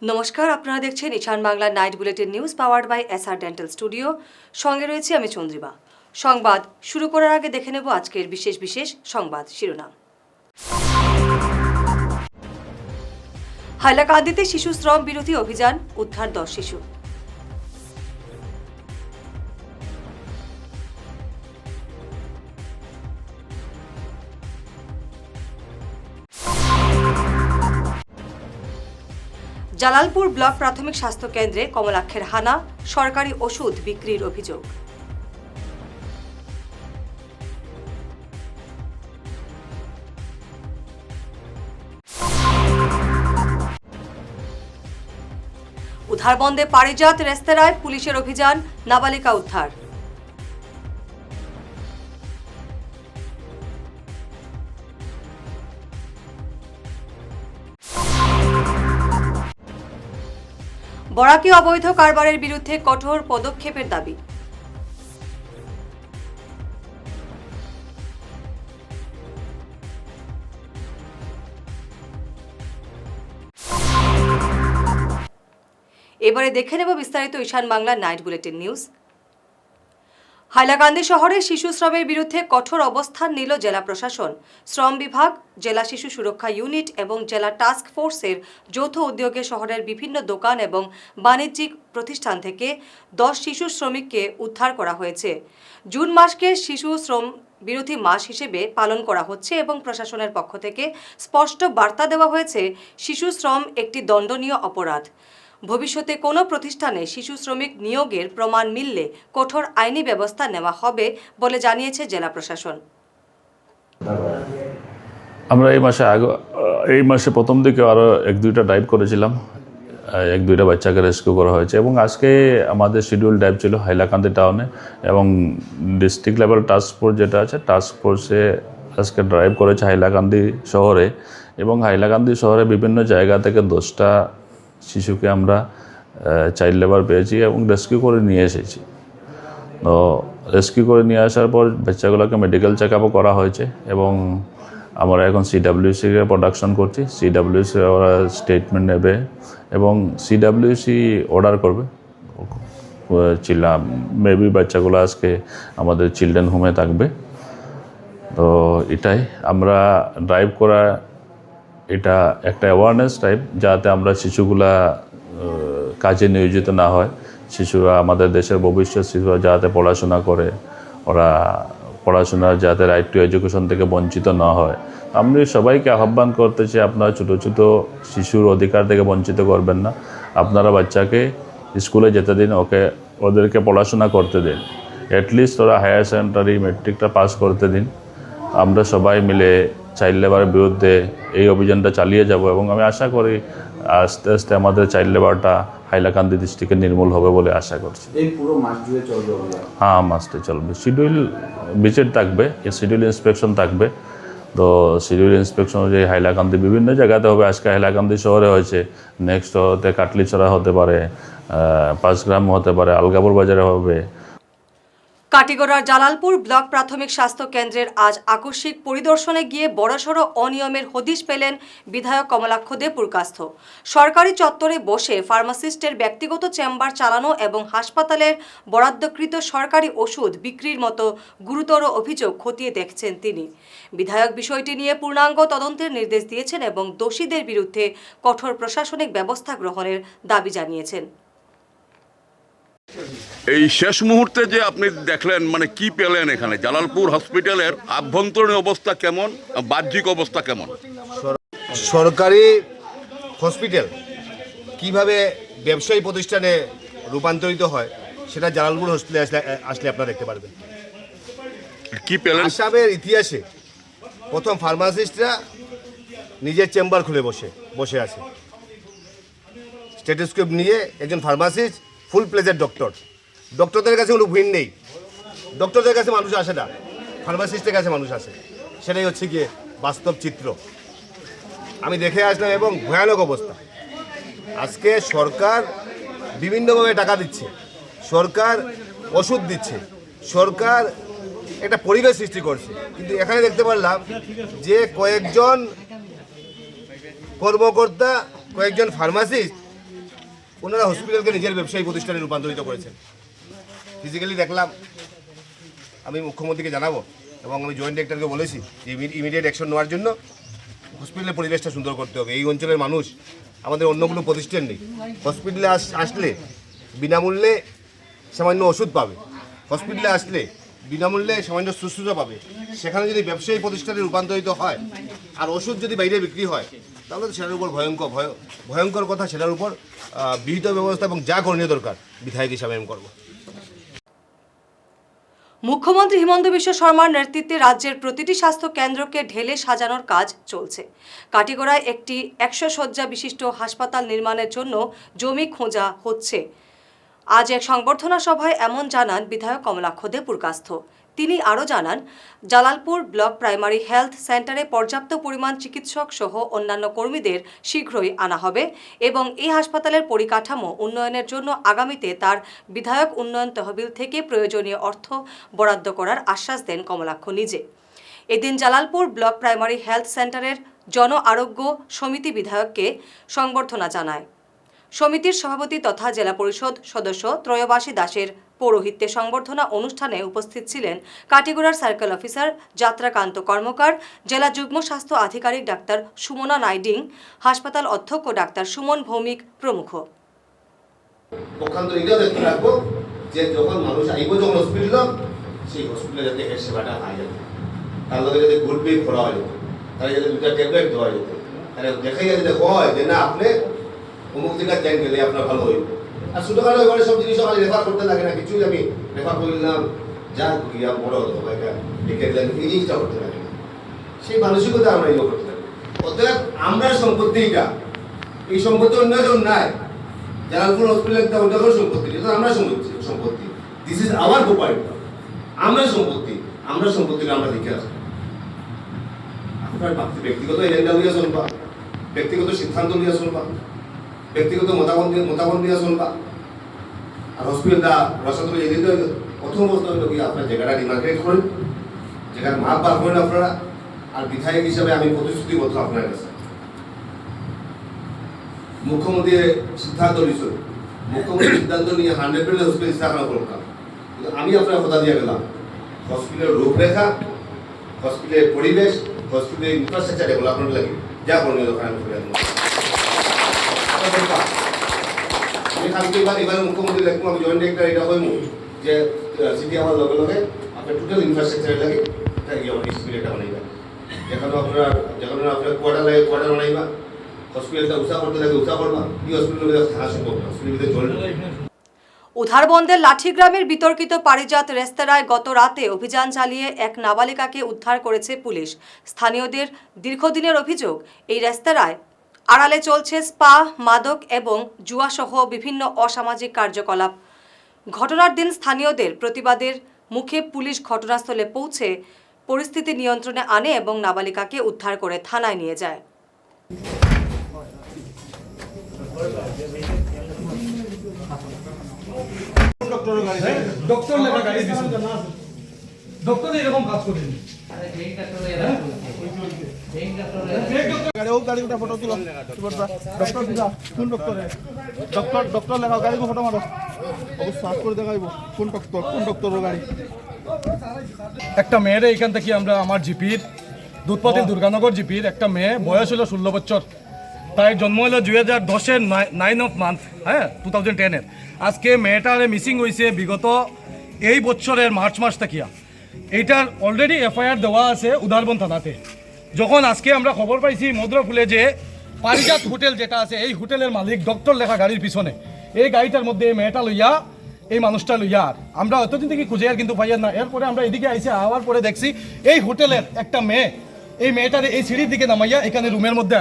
নমস্কার, আপনারা দেখছেন Ishan Bangla night bulletin news powered by SR dental studio. সঙ্গে রয়েছে আমি চন্দ্রিমা। সংবাদ শুরু করার আগে দেখে নেব আজকের বিশেষ সংবাদ শিরোনাম। হাইলাকান্দিতে শিশু শ্রম বিরোধী অভিযান, উদ্ধার 10 শিশু। জালালপুর ব্লক প্রাথমিক স্বাস্থ্য কেন্দ্রে কমলাক্ষের হানা, সরকারি ওষুধ বিক্রির অভিযোগ। উদ্ধারবন্দে পারিজাত রেস্তোরাঁয় পুলিশের অভিযান, নাবালিকা উদ্ধার। বরাকি অবৈধ কারবারের বিরুদ্ধে কঠোর পদক্ষেপের দাবি। এবারে দেখে নেব বিস্তারিত Ishan Bangla night bulletin news. Hailakandi শহরে শিশু শ্রমের বিরুদ্ধে কঠোর অবস্থান নিল জেলা প্রশাসন। শ্রম বিভাগ, জেলা শিশু সুরক্ষা ইউনিট এবং জেলা টাস্ক ফোর্সের যৌথ উদ্যোগে শহরের বিভিন্ন দোকান এবং বাণিজ্যিক প্রতিষ্ঠান থেকে 10 শিশু শ্রমিককে উদ্ধার করা হয়েছে। জুন মাসকে শিশু শ্রম বিরোধী মাস হিসেবে পালন করা হচ্ছে এবং প্রশাসনের পক্ষ থেকে স্পষ্ট বার্তা দেওয়া হয়েছে, শিশু শ্রম একটি দণ্ডনীয় অপরাধ। ভবিষ্যতে কোনো প্রতিষ্ঠানে শিশু শ্রমিক নিয়োগের প্রমাণ মিললে কঠোর আইনি ব্যবস্থা নেওয়া হবে বলে জানিয়েছে জেলা প্রশাসন। আমরা এই মাসে প্রথম দিকে আরও 1-2টা ডাইভ করেছিলাম, 1-2টা বাচ্চাকে রেস্কিউ করা হয়েছে এবং আজকে আমাদের শিডিউল ডাইভ ছিল হাইলাকান্দি টাউনে এবং ডিস্ট্রিক্ট লেভেল টাস্ক ফোর্স যেটা আছে, টাস্ক ফোর্সে আজকে ড্রাইভ করেছে হাইলাকান্দি শহরে এবং হাইলাকান্দি শহরে বিভিন্ন জায়গা থেকে 10টা শিশুকে আমরা চাইল্ড লেবার পেয়েছি এবং রেস্কিউ করে নিয়ে এসেছি। তো রেস্কিউ করে নিয়ে আসার পর বাচ্চাগুলোকে মেডিকেল চেক আপও করা হয়েছে এবং আমরা এখন সিডাব্লিউসিকে প্রোডাকশন করছি। সিডাব্লিউসি ওরা স্টেটমেন্ট নেবে এবং সিডাব্লিউসি অর্ডার করবে। মেবি বাচ্চাগুলো আজকে আমাদের চিলড্রেন হোমে থাকবে। তো এটাই আমরা ড্রাইভ করা, এটা একটা অ্যাওয়ারনেস টাইপ, যাতে আমরা শিশুগুলা কাজে নিয়োজিত না হয়। শিশুরা আমাদের দেশের ভবিষ্যৎ, শিশুরা যাতে পড়াশোনা করে, ওরা পড়াশোনার যাতে রাইট টু এডুকেশন থেকে বঞ্চিত না হয়। আমি সবাইকে আহ্বান করতে চাই, আপনারা ছোটো ছোটো শিশুর অধিকার থেকে বঞ্চিত করবেন না। আপনারা বাচ্চাকে স্কুলে যেতে দিন, ওদেরকে পড়াশোনা করতে দিন। অ্যাটলিস্ট ওরা হায়ার সেকেন্ডারি ম্যাট্রিকটা পাস করতে দিন। আমরা সবাই মিলে চাইল্ড লেবারের বিরুদ্ধে এই অভিযানটা চালিয়ে যাব এবং আমি আশা করি আস্তে আস্তে আমাদের চাইল্ড লেবারটা হাইলাকান্দি ডিস্ট্রিক্টে নির্মূল হবে বলে আশা করছি। এই পুরো মাস জুড়ে চলবে? হ্যাঁ, মাসটা চলবে। শিডিউল ভিজিট থাকবে, শিডিউল ইন্সপেকশন থাকবে। তো শিডিউল ইন্সপেকশন অনুযায়ী হাইলাকান্দি বিভিন্ন জায়গাতে হবে। আজকে হাইলাকান্দি শহরে হয়েছে, নেক্সট হতে কাটলিছড়া হতে পারে, 5 গ্রাম হতে পারে, আলগাপুর বাজারে হবে। কাটিগড়ার জালালপুর ব্লক প্রাথমিক স্বাস্থ্য কেন্দ্রের আজ আকস্মিক পরিদর্শনে গিয়ে বড়সড় অনিয়মের হদিশ পেলেন বিধায়ক কমলাক্ষ দে পুরকাস্থ। সরকারি চত্বরে বসে ফার্মাসিস্টের ব্যক্তিগত চেম্বার চালানো এবং হাসপাতালের বরাদ্দকৃত সরকারি ওষুধ বিক্রির মতো গুরুতর অভিযোগ খতিয়ে দেখছেন তিনি। বিধায়ক বিষয়টি নিয়ে পূর্ণাঙ্গ তদন্তের নির্দেশ দিয়েছেন এবং দোষীদের বিরুদ্ধে কঠোর প্রশাসনিক ব্যবস্থা গ্রহণের দাবি জানিয়েছেন। এই শেষ মুহূর্তে যে আপনি দেখলেন, মানে কি পেলেন এখানে? জালালপুর হসপিটালের আভ্যন্তরীণ অবস্থা কেমন, বাহ্যিক অবস্থা কেমন? সরকারি হসপিটাল কিভাবে ব্যবসায়ী প্রতিষ্ঠানে রূপান্তরিত হয় সেটা জালালপুর হসপিটালে আসলে আপনারা দেখতে পারবেন। কি পেলেন? আসামের ইতিহাসে প্রথম ফার্মাসিস্টরা নিজের চেম্বার খুলে বসে আছে, স্টেথোস্কোপ নিয়ে। একজন ফার্মাসিস্ট ফুল প্লেজের ডক্টরদের কাছে কোনো ভিড় নেই, ডক্টরদের কাছে মানুষ আসে না, ফার্মাসিস্টের কাছে মানুষ আসে। সেটাই হচ্ছে গিয়ে বাস্তব চিত্র আমি দেখে আসলাম এবং ভয়ানক অবস্থা। আজকে সরকার বিভিন্নভাবে টাকা দিচ্ছে, সরকার ওষুধ দিচ্ছে, সরকার একটা পরিবেশ সৃষ্টি করছে, কিন্তু এখানে দেখতে পারলাম যে কয়েকজন কর্মকর্তা, কয়েকজন ফার্মাসিস্ট ওনারা হসপিটালকে নিজের ব্যবসায়ী প্রতিষ্ঠানে রূপান্তরিত করেছেন। ফিজিক্যালি দেখলাম, আমি মুখ্যমন্ত্রীকে জানাবো এবং আমি জয়েন্ট ডিরেক্টরকে বলেছি যে ইমিডিয়েট অ্যাকশন নেওয়ার জন্য হসপিটালের পরিবেশটা সুন্দর করতে হবে। এই অঞ্চলের মানুষ, আমাদের অন্য কোনো প্রতিষ্ঠান নেই। হসপিটালে আসলে বিনামূল্যে সামান্য ওষুধ পাবে, হসপিটালে আসলে বিনামূল্যে সামান্য শুশ্রূষা পাবে। সেখানে যদি ব্যবসায়ী প্রতিষ্ঠানে রূপান্তরিত হয় আর ওষুধ যদি বাইরে বিক্রি হয়, তাহলে তো সেটার উপর ভয়ঙ্কর কথা, সেটার উপর বিহিত ব্যবস্থা এবং যা করণীয় দরকার বিধায়ক হিসাবে আমি করবো। মুখ্যমন্ত্রী হিমন্ত বিশ্ব শর্মার নেতৃত্বে রাজ্যের প্রতিটি স্বাস্থ্য কেন্দ্রকে ঢেলে সাজানোর কাজ চলছে। কাটিগড়ায় একটি 100 শয্যা বিশিষ্ট হাসপাতাল নির্মাণের জন্য জমি খোঁজা হচ্ছে। আজ এক সংবর্ধনা সভায় এমন জানান বিধায়ক কমলাক্ষ দে পুরকাস্থ। তিনি আরও জানান, জালালপুর ব্লক প্রাইমারি হেলথ সেন্টারে পর্যাপ্ত পরিমাণ চিকিৎসক সহ অন্যান্য কর্মীদের শীঘ্রই আনা হবে এবং এই হাসপাতালের পরিকাঠামো উন্নয়নের জন্য আগামীতে তার বিধায়ক উন্নয়ন তহবিল থেকে প্রয়োজনীয় অর্থ বরাদ্দ করার আশ্বাস দেন কমলাক্ষ নিজে। এদিন জালালপুর ব্লক প্রাইমারি হেলথ সেন্টারের জন আরোগ্য সমিতি বিধায়ককে সংবর্ধনা জানায়। সমিতির সভাপতি তথা জেলা পরিষদ সদস্য ত্রয়বাসী দাসের পৌরোহিত্যে সংবর্ধনা অনুষ্ঠানে উপস্থিত ছিলেন কাটিগড়ার সার্কেল অফিসার যাত্রাকান্ত কর্মকার, জেলা যুগ্ম স্বাস্থ্য আধিকারিক ডাক্তার সুমনা নাইডিং, হাসপাতাল অধ্যক্ষ ডাক্তার সুমন ভৌমিক প্রমুখ। পক্ষান্তর এটাও দেখতে রাখবো যে যখন মানুষ আইব যখন হসপিটাল, সেই হসপিটালে যাতে এর সেবাটা পাই যাবে, তার লগে যাতে গুড পে করা হয়, তাহলে যাতে 2টা ট্যাবলেট দেওয়া যেত, তাহলে দেখাই যাতে হয় যে না আপনি অমুক জায়গায় জ্ঞান গেলে আপনার ভালো হইব। আর ছোটোখাটো এবারে সব জিনিস আমার রেফার করতে লাগে না, কিছুই আমি রেফার করলাম যা গিয়া বড় হতো এটা লিখে দিলাম, এই জিনিসটা করতে লাগে না। সেই মানসিকতা আমরা ইয়ে করতে লাগে। অতএব আমরা সম্পত্তিটা, এই সম্পত্তি অন্য কেউ নাই, জালালপুর হসপিটালটা ওটা কোনো সম্পত্তি, এটা আমরা সম্পত্তি, দিস ইজ আওয়ার প্রপার্টি, আমরা সম্পত্তিটা আমরা লিখে আসবো। আপনার ব্যক্তিগত এজেন্ডা নিয়ে চলবা, ব্যক্তিগত সিদ্ধান্ত নিয়ে চলবা, ব্যক্তিগত মতামত নিয়ে চলবা। আর হসপিটালটা রসাতলে যেতে হইল, প্রথম অবস্থা হইল কি আপনার জায়গাটা ডিমার্কেট করেন, জায়গার মাপ বার করেন আপনারা। আর বিধায়ক হিসাবে আমি প্রতিশ্রুতিবদ্ধ আপনার কাছে, মুখ্যমন্ত্রী সিদ্ধান্ত নিয়েছিল, মুখ্যমন্ত্রী সিদ্ধান্ত নিয়ে 100% হসপিটাল স্থাপনা করতাম। কিন্তু আমি আপনার কথা দিয়ে গেলাম, হসপিটালের রূপরেখা, হসপিটালের পরিবেশ, হসপিটালের ইনফ্রাস্ট্রাকচার ডেভেলপমেন্ট লাগে যা করণীয় দরকার আমি করে আনবো। এবার মুখ্যমন্ত্রী দেখবো, আমি জয়েন্ট ডিরেক্টর এটা হইব যে সিটি আমার লগে লগে আপনার টোটাল ইনফ্রাস্ট্রাকচার লাগে হসপিটালটা বানাইবা, যেখানে আপনার কোয়ার্টার লাগে কোয়ার্টার বানাইবা, হসপিটালটা উৎসাহ করতে লাগে উৎসাহ করবা, এই হসপিটাল থাকা সম্ভব না, হসপিটাল চলবে। উধারবন্দের লাঠিগ্রামের বিতর্কিত পারিজাত রেস্তোরাঁয় গত রাতে অভিযান চালিয়ে এক নাবালিকাকে উদ্ধার করেছে পুলিশ। স্থানীয়দের দীর্ঘদিনের অভিযোগ, এই রেস্তোরাঁয় আড়ালে চলছে স্পা, মাদক এবং জুয়াসহ বিভিন্ন অসামাজিক কার্যকলাপ। ঘটনার দিন স্থানীয়দের প্রতিবাদের মুখে পুলিশ ঘটনাস্থলে পৌঁছে পরিস্থিতি নিয়ন্ত্রণে আনে এবং নাবালিকাকে উদ্ধার করে থানায় নিয়ে যায়। ডক্টর লেখা গাড়ি দিছে, ডক্টর এরকম কাজ করেনি। গাড়ি উঠা ফটো তুলো, ডক্টর দিদা কোন ডক্টরে, ডক্টর লেখা গাড়ি ফটো মারো, সার্চ করে দেখাইব কোন ডক্টরের গাড়ি। একটা মেয়ের এখান থেকে আমরা আমার জিপির দুধপাতিল দুর্গানগর জিপির একটা মেয়ে, বয়স হলো 16 বছর, তাই জন্ম হলো 2010-এর 9 মান্থ, হ্যাঁ 2010-এর। আজকে মেয়েটারে মিসিং হয়েছে বিগত এই বছরের মার্চ মাস থাকিয়া। এইটার অলরেডি এফআইআর দেওয়া আছে উধারবন থানাতে। যখন আজকে আমরা খবর পাইছি মদ্রফুলে যে পারিজাত হোটেল যেটা আছে, এই হোটেলের মালিক ডক্টর লেখা গাড়ির পিছনে, এই গাড়িটার মধ্যে এই মেয়েটা লইয়া, এই মানুষটা লইয়া, আর আমরা অতদিন থেকে খুঁজে আর কিন্তু পাইয়ার না। এরপরে আমরা এদিকে আইসে আওয়ার পরে দেখছি এই হোটেলের একটা মেয়ে, এই মেয়েটারে এই সিঁড়ির দিকে নামাইয়া এখানে রুমের মধ্যে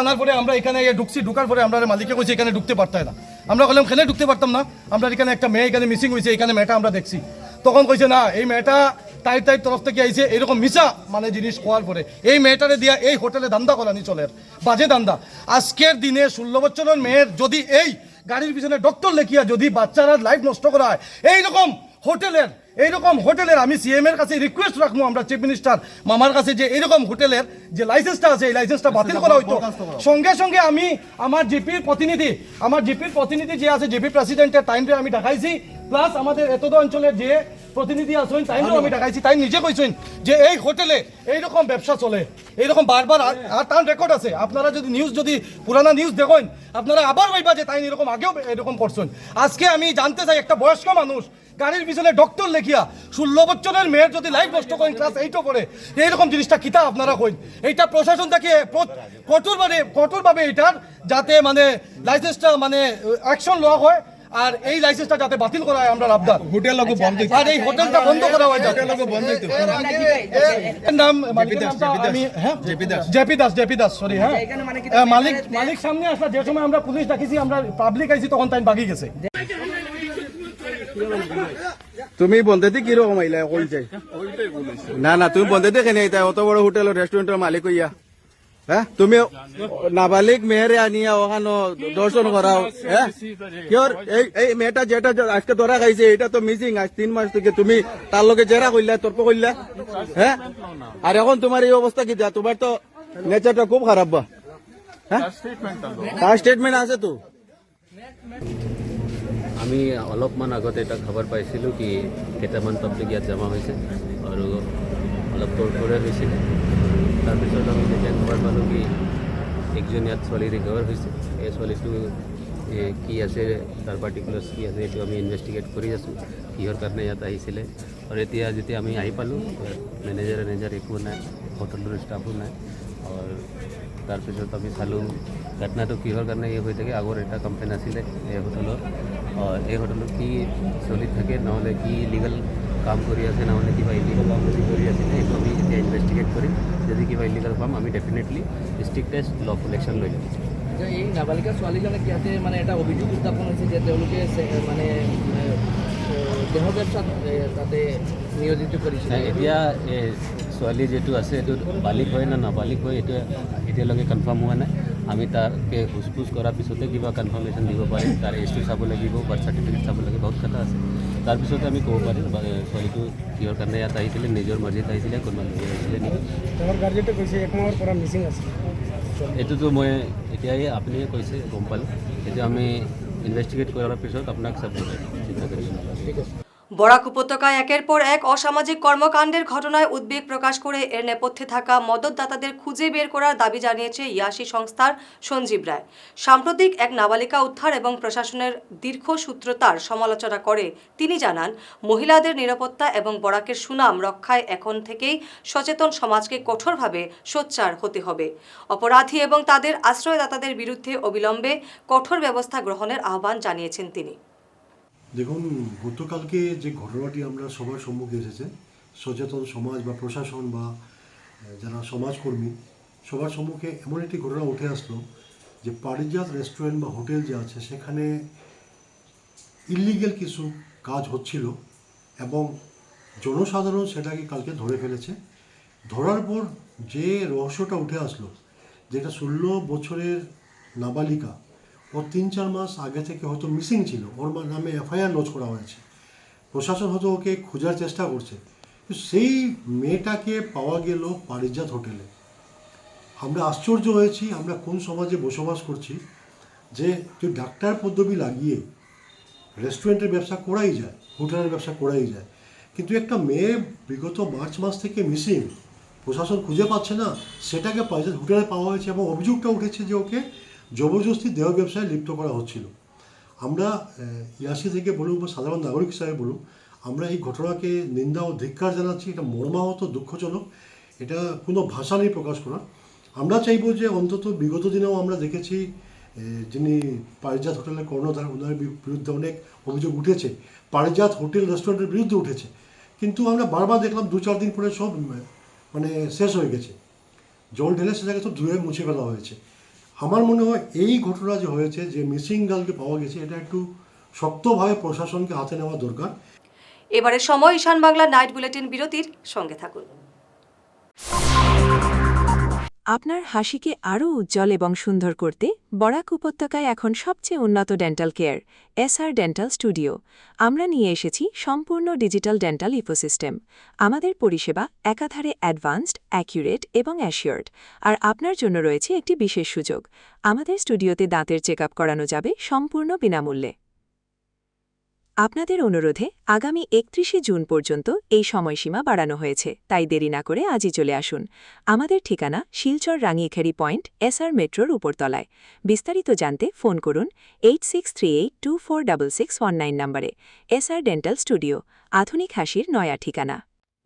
আনার পরে আমরা এখানে ঢুকছি। ঢুকার পরে আমরা মালিককে কইছি এখানে ঢুকতে পারতাম না। আমরা বললাম খেলে ঢুকতে পারতাম না, আমরা এখানে একটা মেয়ে এখানে মিসিং হয়েছে, এখানে মেয়েটা আমরা দেখছি। তখন কইছে না, এই মেয়েটা তাই তরফ থেকে আইছে, এরকম মিশা মানে জিনিস কোয়ার পরে এই মেয়েটারে দিয়া এই হোটেলে দান্দা করানি চলের, বাজে দান্দা। আজকের দিনে 16 বছরের মেয়ের যদি এই গাড়ির পিছনে ডক্টর লেখিয়া যদি বাচ্চারা লাইফ নষ্ট করা হয়, এইরকম হোটেলের এইরকম হোটেলের আমি সিএম এর কাছে রিকোয়েস্ট রাখবো আমরা চিফ মিনিস্টার মামার কাছে যে এইরকম হোটেলের যে লাইসেন্সটা আছে এই লাইসেন্সটা বাতিল করা হইতো। সঙ্গে সঙ্গে আমি আমার জিপির প্রতিনিধি যে আছে জিপি প্রেসিডেন্টের টাইমে আমি দেখাইছি, প্লাস আমাদের এতদ অঞ্চলের যে প্রতিনিধি আছেন টাইমেও আমি দেখাইছি, তাই নিজে কইছেন যে এই হোটেলে এইরকম ব্যবসা চলে, এইরকম বারবার আর তার রেকর্ড আছে। আপনারা যদি পুরানা নিউজ দেখেন আপনারা আবার ভাইবা যে তাই এরকম আগেও এরকম করছেন। আজকে আমি জানতে চাই একটা বয়স্ক মানুষ গাড়ির পিছনে ডক্টর লেখিয়া 16 বছরের মেয়ের যদি লাইফ নষ্ট করেন ক্লাস 8 পড়ে, এইরকম জিনিসটা কিতা আপনারা কইন? এইটা প্রশাসন থেকে কঠোরভাবে এটার যাতে মানে লাইসেন্সটা মানে অ্যাকশন লওয়া হয় আর এই লাইসেন্সটা যাতে বাতিল করা হয় আমরা আবদার। হোটেল লোক বন্ধ আর এই হোটেলটা বন্ধ করা হয় যাতে। বন্ধ হইতো নাম জেপি দাস সরি। হ্যাঁ, মালিক সামনে আসা যে সময় আমরা পুলিশ ডাকিছি, আমরা পাবলিক আইছি, তখন তাই বাগি গেছে। তুমি বন্ধেতে কিরকম আইলা কইছে? না তুমি বন্ধেতে কেন আইতা? অত বড় হোটেল রেস্টুরেন্টের মালিক হইয়া, হ্যাঁ তুমি নাবালিক মেয়েরে আনিয়া ওখানে দর্শন করাও। হ্যাঁ, কিয়র এই মেয়েটা যেটা আজকে ধরা খাইছে এটা তো মিসিং আজ 3 মাস থেকে, তুমি তার লগে জেরা করলা, তর্ক করলা। হ্যাঁ, আর এখন তোমার এই অবস্থা কি? যা তোমার তো নেচারটা খুব খারাপ বা। হ্যাঁ, তার স্টেটমেন্ট আছে তো। আমি অলপমান আগতে এটা খবৰ পাইছিলোঁ কি কেইটামান পাব্লিক ইয়াত জমা হৈছে আৰু অলপ তৰতৰে হৈছিল। তাৰপিছত আমি যেতিয়া খবৰ পালোঁ কি একজন ইয়াত ছোৱালী ৰিকভাৰ হৈছে, এই ছোৱালীটো কি আছে তাৰ পাৰ্টিকুলাৰ্ছ কি আছে এইটো আমি ইনভেষ্টিগেট কৰি আছোঁ, কিহৰ কাৰণে ইয়াত আহিছিলে। আৰু এতিয়া যেতিয়া আমি আহি পালোঁ মেনেজাৰ একো নাই, হোটেলৰ ষ্টাফো নাই। আৰু তাৰপিছত আমি চালোঁ ঘটনাটো কিহৰ কাৰণে এই হৈ থাকে। আগৰ এটা কমপ্লেইন আছিলে এই হোটেলৰ, এই হোটেলত কি চলি থাকে, নহ'লে কি ইলিগেল কাম কৰি আছে, নহ'লে কিবা ইলিগেল কাম কৰি আছিলে, এইটো আমি এতিয়া ইনভেষ্টিগেট কৰিম। যদি কিবা ইলিগেল পাম আমি ডেফিনেটলি ষ্ট্ৰিক্টেষ্ট লফুল একশ্যন লৈ ল'ম। এই নাবালিকা ছোৱালীজনক ইয়াতে মানে এটা অভিযোগ উত্থাপন হৈছে যে তেওঁলোকে মানে দেহ ব্যৱসাত তাতে নিয়োজিত কৰিছে। এতিয়া ছোৱালী যিটো আছে এইটো বালিক হয় না নাবালিক হয় এইটো এতিয়ালৈকে কনফাৰ্ম হোৱা নাই। আমি তাকে সোধ কৰাৰ পিছতে কিবা কনফাৰ্মেশ্যন দিব পাৰিম। তাৰ এজটো চাব লাগিব, বাৰ্থ চাৰ্টিফিকেট চাব লাগিব, বহুত কথা আছে। তাৰপিছতে আমি ক'ব পাৰিম ছোৱালীটো কিহৰ কাৰণে ইয়াত আহিছিলে, নিজৰ মৰ্জিত আহিছিলে, কোনোবা লৈ আহিছিলে নেকি। তেওঁৰ গাৰ্জেণ্টে কৈছে 1 মাহৰ পৰা মিচিং আছে। এইটোতো মই এতিয়াই আপুনিয়ে কৈছে, গম পালোঁ। এতিয়া আমি ইনভেষ্টিগেট কৰাৰ পিছত আপোনাক চব চিন্তা কৰিম। ঠিক আছে। বরাক উপত্যকায় একের পর এক অসামাজিক কর্মকাণ্ডের ঘটনায় উদ্বেগ প্রকাশ করে এর নেপথ্যে থাকা মদতদাতাদের খুঁজে বের করার দাবি জানিয়েছে ইয়াসি সংস্থার সঞ্জীব রায়। সাম্প্রতিক এক নাবালিকা উদ্ধার এবং প্রশাসনের দীর্ঘসূত্রতার সমালোচনা করে তিনি জানান, মহিলাদের নিরাপত্তা এবং বরাকের সুনাম রক্ষায় এখন থেকেই সচেতন সমাজকে কঠোরভাবে সোচ্চার হতে হবে। অপরাধী এবং তাদের আশ্রয়দাতাদের বিরুদ্ধে অবিলম্বে কঠোর ব্যবস্থা গ্রহণের আহ্বান জানিয়েছেন তিনি। দেখুন, গতকালকে যে ঘটনাটি আমরা সবার সম্মুখে এসেছে, সচেতন সমাজ বা প্রশাসন বা যারা সমাজকর্মী সবার সম্মুখে এমন একটি ঘটনা উঠে আসলো যে পারিজাত রেস্টুরেন্ট বা হোটেল যে আছে সেখানে ইলিগ্যাল কিছু কাজ হচ্ছিল এবং জনসাধারণ সেটাকে কালকে ধরে ফেলেছে। ধরার পর যে রহস্যটা উঠে আসলো, যেটা 16 বছরের নাবালিকা, ও 3-4 মাস আগে থেকে হয়তো মিসিং ছিল, ওর নামে এফআইআর লজ করা হয়েছে, প্রশাসন হয়তো ওকে খোঁজার চেষ্টা করছে। সেই মেয়েটাকে পাওয়া গেল পারিজাত হোটেলে। আমরা আশ্চর্য হয়েছি, আমরা কোন সমাজে বসবাস করছি যে কেউ ডাক্তার পদবি লাগিয়ে রেস্টুরেন্টের ব্যবসা করাই যায়, হোটেলের ব্যবসা করাই যায়, কিন্তু একটা মেয়ে বিগত মার্চ মাস থেকে মিসিং, প্রশাসন খুঁজে পাচ্ছে না, সেটাকে পারিজাত হোটেলে পাওয়া হয়েছে এবং অভিযোগটা উঠেছে যে ওকে জবরদস্তি দেহ ব্যবসায় লিপ্ত করা হচ্ছিল। আমরা ইয়াসি থেকে বলুন বা সাধারণ নাগরিক হিসাবে বলুন, আমরা এই ঘটনাকে নিন্দা ও ধিক্কার জানাচ্ছি। এটা মর্মাহত, দুঃখজনক, এটা কোনো ভাষা নেই প্রকাশ করার। আমরা চাইব যে অন্তত বিগত দিনেও আমরা দেখেছি যিনি পারিজাত হোটেলের কর্ণধার, ওনার বিরুদ্ধে অনেক অভিযোগ উঠেছে, পারিজাত হোটেল রেস্টুরেন্টের বিরুদ্ধে উঠেছে, কিন্তু আমরা বারবার দেখলাম 2-4 দিন পরে সব মানে শেষ হয়ে গেছে, জল ঢেলে সেটাকে সব ধুয়ে মুছে ফেলা হয়েছে। আমার মনে হয় এই ঘটনা যে হয়েছে, যে মিসিং গার্লকে পাওয়া গেছে, এটা একটু শক্তভাবে প্রশাসনকে হাতে নেওয়া দরকার। এবারে সময় ঈশান বাংলা নাইট বুলেটিন বিরতির সঙ্গে থাকুন। আপনার হাসিকে আরও উজ্জ্বল এবং সুন্দর করতে বরাক উপত্যকায় এখন সবচেয়ে উন্নত dental care SR dental studio. আমরা নিয়ে এসেছি সম্পূর্ণ ডিজিটাল ডেন্টাল ইকোসিস্টেম। আমাদের পরিষেবা একাধারে অ্যাডভান্সড, অ্যাকিউরেট এবং অ্যাসিওর্ড। আর আপনার জন্য রয়েছে একটি বিশেষ সুযোগ। আমাদের স্টুডিওতে দাঁতের চেকআপ করানো যাবে সম্পূর্ণ বিনামূল্যে। আপনাদের অনুরোধে আগামী ৩১শে জুন পর্যন্ত এই সময়সীমা বাড়ানো হয়েছে, তাই দেরি না করে আজই চলে আসুন। আমাদের ঠিকানা শিলচর রাঙিয়েখাড়ি পয়েন্ট, এসআর মেট্রোর উপরতলায়। বিস্তারিত জানতে ফোন করুন 8638246619 নম্বরে। এসআর ডেন্টাল স্টুডিও, আধুনিক হাসির নয়া ঠিকানা।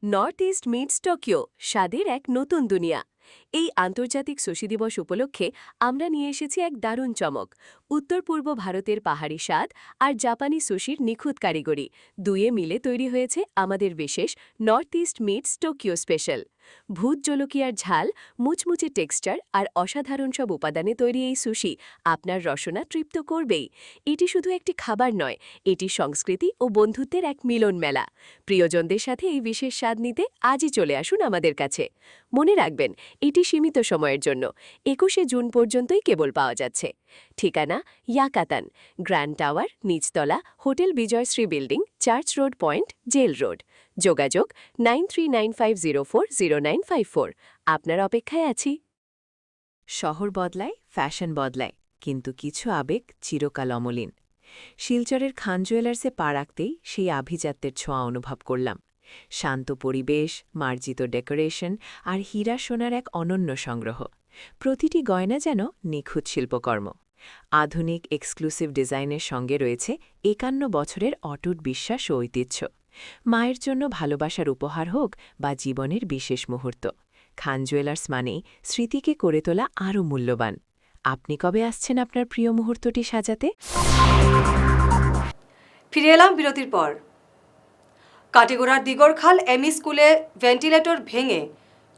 নর্থ ইস্ট মিটস টোকিও, স্বাদের এক নতুন দুনিয়া। এই আন্তর্জাতিক সুশি দিবস উপলক্ষে আমরা নিয়ে এসেছি এক দারুণ চমক। উত্তর পূর্ব ভারতের পাহাড়ি স্বাদ আর জাপানি সুশির নিখুঁত কারিগরি দুয়ে মিলে তৈরি হয়েছে আমাদের বিশেষ north east meets Tokyo special. ভূত জলকিয়ার ঝাল, মুচমুচে টেক্সচার আর অসাধারণ সব উপাদানে তৈরি এই সুশি আপনার রসনা তৃপ্ত করবেই। এটি শুধু একটি খাবার নয়, এটি সংস্কৃতি ও বন্ধুত্বের এক মিলন মেলা। প্রিয়জনদের সাথে এই বিশেষ স্বাদ নিতে আজই চলে আসুন আমাদের কাছে। মনে রাখবেন, এটি সীমিত সময়ের জন্য ২১শে জুন পর্যন্তই কেবল পাওয়া যাচ্ছে। ঠিকানা ইয়াকাতান, গ্র্যান্ড টাওয়ার, নিচতলা, hotel Bijayshree building, church road point, jail road. যোগাযোগ 9395040954। আপনার অপেক্ষায় আছি। শহর বদলায়, ফ্যাশন বদলায়, কিন্তু কিছু আবেগ চিরকাল অমলিন। শিলচরের খান জুয়েলার্সে পা রাখতেই সেই আভিজাত্যের ছোঁয়া অনুভব করলাম। শান্ত পরিবেশ, মার্জিত ডেকোরেশন আর হীরা সোনার এক অনন্য সংগ্রহ। প্রতিটি গয়না যেন নিখুঁত শিল্পকর্ম। আধুনিক এক্সক্লুসিভ ডিজাইনের সঙ্গে রয়েছে ৫১ বছরের অটুট বিশ্বাস ও ঐতিহ্য। মায়ের জন্য ভালোবাসার উপহার হোক বা জীবনের বিশেষ মুহূর্ত, খান জুয়েলার্স মানেই স্মৃতিকে করে তোলা আরও মূল্যবান। আপনি কবে আসছেন আপনার প্রিয় মুহূর্তটি সাজাতে? ফিরে এলাম বিরতির পর। কাটিগড়ার দিগরখাল এমই স্কুলে ভেন্টিলেটর ভেঙে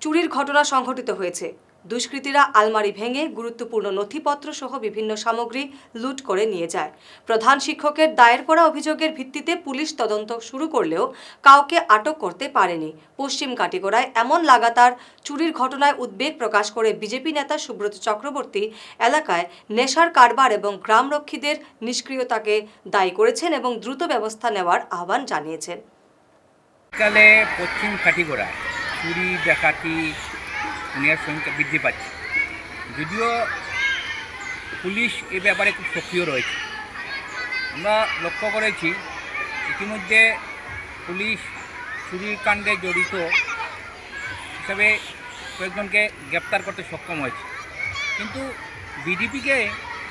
চুরির ঘটনা সংঘটিত হয়েছে। দুষ্কৃতীরা আলমারি ভেঙে গুরুত্বপূর্ণ নথিপত্র সহ বিভিন্ন সামগ্রী লুট করে নিয়ে যায়। প্রধান শিক্ষকের দায়ের করা অভিযোগের ভিত্তিতে পুলিশ তদন্ত শুরু করলেও কাউকে আটক করতে পারেনি। পশ্চিম কাটিগড়ায় এমন লাগাতার চুরির ঘটনায় উদ্বেগ প্রকাশ করে বিজেপি নেতা সুব্রত চক্রবর্তী এলাকায় নেশার কারবার এবং গ্রামরক্ষীদের নিষ্ক্রিয়তাকে দায়ী করেছেন এবং দ্রুত ব্যবস্থা নেওয়ার আহ্বান জানিয়েছেন। কালে পশ্চিম কাটিগড়ায় চুরি, ডাকাতি, খুনের সংখ্যা বৃদ্ধি পাচ্ছে। যদিও পুলিশ এ ব্যাপারে খুব সক্রিয় রয়েছে। আমরা লক্ষ্য করেছি ইতিমধ্যে পুলিশ চুরির কাণ্ডে জড়িত হিসাবে কয়েকজনকে গ্রেপ্তার করতে সক্ষম হয়েছে, কিন্তু বিডিপিকে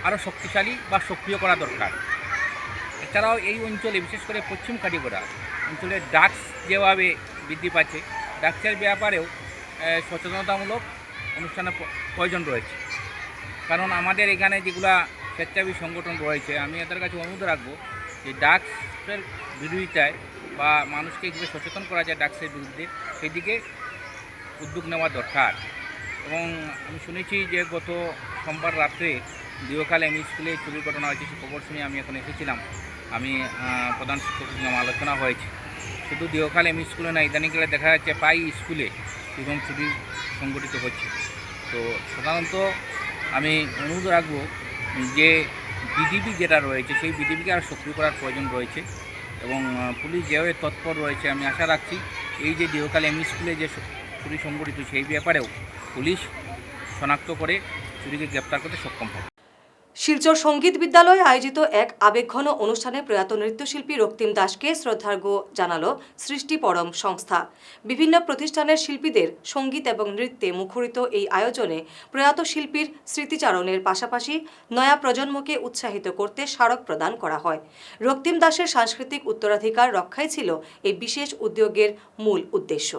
আরও শক্তিশালী বা সক্রিয় করা দরকার। এছাড়াও এই অঞ্চলে, বিশেষ করে পশ্চিম কাটিগড়া অঞ্চলে ড্রাগস যেভাবে বৃদ্ধি পাচ্ছে, ড্রাগসের ব্যাপারেও সচেতনতামূলক অনুষ্ঠানের প্রয়োজন রয়েছে। কারণ আমাদের এখানে যেগুলা স্বেচ্ছাসেবী সংগঠন রয়েছে, আমি এদের কাছে অনুরোধ রাখবো যে ড্রাগসের বিরোধিতায় বা মানুষকে কীভাবে সচেতন করা যায় ড্রাগসের বিরুদ্ধে, সেই দিকে উদ্যোগ নেওয়া দরকার। এবং আমি শুনেছি যে গত সোমবার রাত্রে দিওখাল এমই স্কুলে চুরির ঘটনা হয়েছে। সে খবর শুনে আমি এখন এসেছিলাম। আমি প্রধান শিক্ষকের সঙ্গে আমার আলোচনা হয়েছে। শুধু দিওখাল এমই স্কুলে না, ইদানিংকালে দেখা যাচ্ছে প্রায় স্কুলে এবং চুরি সংগঠিত হচ্ছে। তো সাধারণত আমি অনুরোধ রাখবো যে বিডিপি যেটা রয়েছে সেই বিডিপিকে আরও সক্রিয় করার প্রয়োজন রয়েছে এবং পুলিশ যেভাবে তৎপর রয়েছে, আমি আশা রাখছি এই যে দিওখাল এমই স্কুলে যে চুরি সংগঠিত সেই ব্যাপারেও পুলিশ শনাক্ত করে চুরিকে গ্রেপ্তার করতে সক্ষম হবে। শিলচর সঙ্গীত বিদ্যালয়ে আয়োজিত এক আবেগঘন অনুষ্ঠানে প্রয়াত নৃত্যশিল্পী রক্তিম দাসকে শ্রদ্ধার্ঘ্য জানালো সৃষ্টি পরম সংস্থা। বিভিন্ন প্রতিষ্ঠানের শিল্পীদের সঙ্গীত এবং নৃত্যে মুখরিত এই আয়োজনে প্রয়াত শিল্পীর স্মৃতিচারণের পাশাপাশি নয়া প্রজন্মকে উৎসাহিত করতে স্মারক প্রদান করা হয়। রক্তিম দাসের সাংস্কৃতিক উত্তরাধিকার রক্ষাই ছিল এই বিশেষ উদ্যোগের মূল উদ্দেশ্য।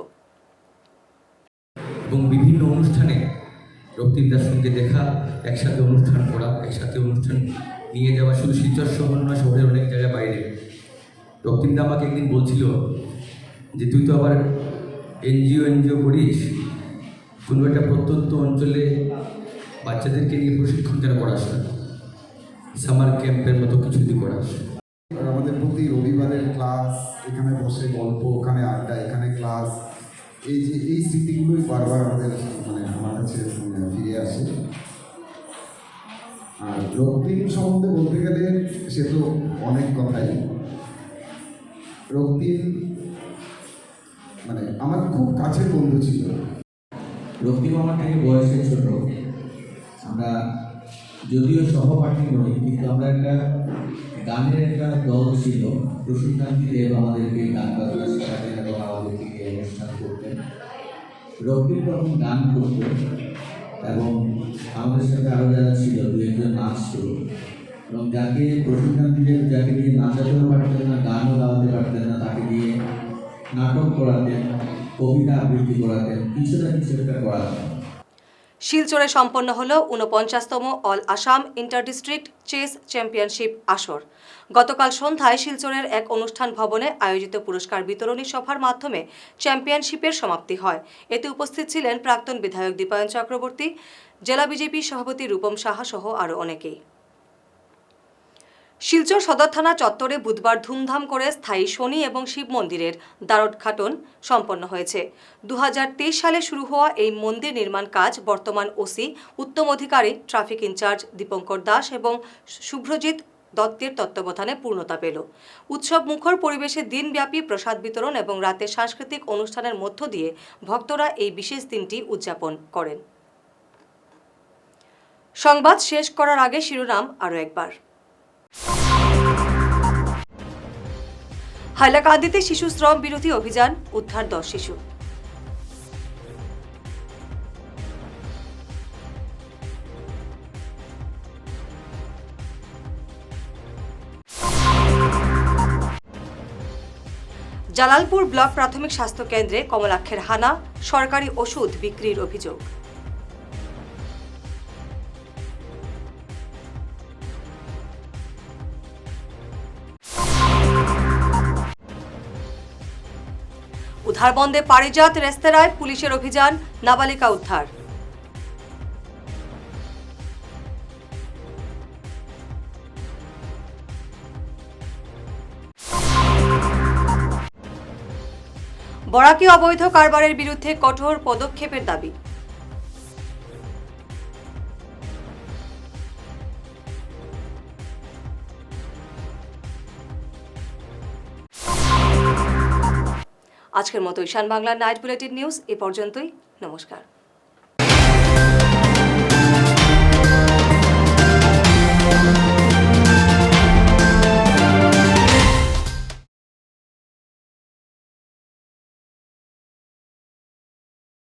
এবং বিভিন্ন অনুষ্ঠানে রক্তিম দাস সঙ্গে দেখা, একসাথে অনুষ্ঠান করা, একসাথে অনুষ্ঠান নিয়ে যাওয়া, শুধু শিলচর শহর নয়, শহরের অনেক জায়গায় বাইরে। রক্তিম দা আমাকে একদিন বলছিল যে তুই তো আবার এনজিও করিস, কোনো একটা প্রত্যন্ত অঞ্চলে বাচ্চাদেরকে নিয়ে প্রশিক্ষণ কেন করাস না, সামার ক্যাম্পের মতো কিছু যদি করাস। আমাদের প্রতি রবিবারের ক্লাস, এখানে বসে গল্প, ওখানে আড্ডা, এখানে ক্লাস, এই স্মৃতিগুলোই বারবার আমাদের আমার কাছে রক্তিম সম্বন্ধে বলতে গেলে সে তো অনেক কথাই। রক্তিম মানে আমার খুব কাছের বন্ধু ছিল। রক্তিম আমার থেকে বয়সে ছোট, আমরা যদিও সহপাঠী নই, কিন্তু আমরা একটা গানের একটা দল ছিল। প্রশিক্ষণার্থী দেব আমাদেরকে গান বাজনা শেখাতেন এবং আমাদেরকে অনুষ্ঠান করতেন। রক্তিম তখন গান করত এবং আমাদের সাথে আরও যারা ছিল দু একজন নাচছিল, এবং যাকে প্রশিক্ষণার্থীদের যাকে দিয়ে নাচাতেও পারতেন না, গানও গাওয়াতে পারতেন না, তাকে দিয়ে নাটক করাতেন, কবিতা আবৃত্তি করাতেন, কিছু না কিছু একটা করাতেন। শিলচরে সম্পন্ন হল ৪৯তম all Assam inter district chess championship আসর। গতকাল সন্ধ্যায় শিলচরের এক অনুষ্ঠান ভবনে আয়োজিত পুরস্কার বিতরণী সভার মাধ্যমে চ্যাম্পিয়নশিপের সমাপ্তি হয়। এতে উপস্থিত ছিলেন প্রাক্তন বিধায়ক দীপায়ন চক্রবর্তী, জেলা বিজেপি সভাপতি রূপম সাহা সহ আরও অনেকেই। শিলচর সদর থানা চত্বরে বুধবার ধুমধাম করে স্থায়ী শনি এবং শিব মন্দিরের দ্বারোদ্ঘাটন সম্পন্ন হয়েছে। ২০২৩ সালে শুরু হওয়া এই মন্দির নির্মাণ কাজ বর্তমান ওসি উত্তম অধিকারী, ট্রাফিক ইনচার্জ দীপঙ্কর দাস এবং শুভ্রজিৎ দত্তের তত্ত্বাবধানে পূর্ণতা পেল। উৎসব মুখর পরিবেশে দিনব্যাপী প্রসাদ বিতরণ এবং রাতে সাংস্কৃতিক অনুষ্ঠানের মধ্য দিয়ে ভক্তরা এই বিশেষ দিনটি উদযাপন করেন। সংবাদ শেষ করার আগে শিরোনাম আরও একবার। হাইলাকান্দিতে শিশু শ্রম বিরোধী অভিযান, উদ্ধার 10 শিশু। জালালপুর ব্লক প্রাথমিক স্বাস্থ্য কেন্দ্রে কমলাক্ষের হানা, সরকারি ওষুধ বিক্রির অভিযোগ। উদ্ধারবন্দে পারিজাত রেস্তোরাঁয় পুলিশের অভিযান, নাবালিকা উদ্ধার। বরাকি অবৈধ কারবারের বিরুদ্ধে কঠোর পদক্ষেপের দাবি। আজকের মতো ঈশান বাংলার নাইট বুলেটিন নিউজ এ পর্যন্তই। নমস্কার।